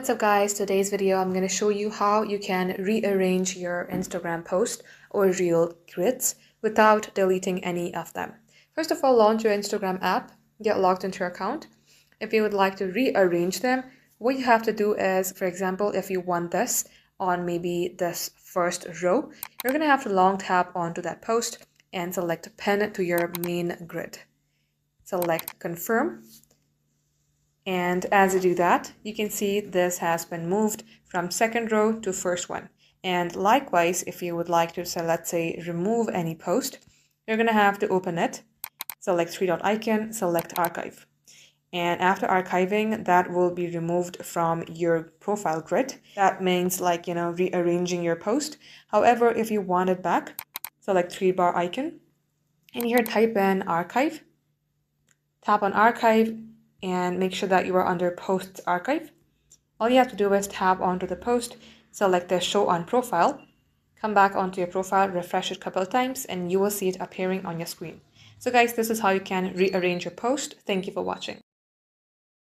What's up guys, today's video I'm going to show you how you can rearrange your Instagram post or reel grids without deleting any of them. First of all, launch your Instagram app, get logged into your account. If you would like to rearrange them, what you have to do is, for example, if you want this on maybe this first row, you're going to have to long tap onto that post and select pin to your main grid. Select confirm. And as you do that, you can see this has been moved from second row to first one. And likewise, if you would like to, so let's say, remove any post, you're going to have to open it, select three-dot icon, select archive. And after archiving, that will be removed from your profile grid. That means rearranging your post. However, if you want it back, select three-bar icon, and here type in archive, tap on archive, and make sure that you are under Posts Archive. All you have to do is tap onto the post, select the Show on Profile, come back onto your profile, refresh it a couple of times, and you will see it appearing on your screen. So guys, this is how you can rearrange your post. Thank you for watching.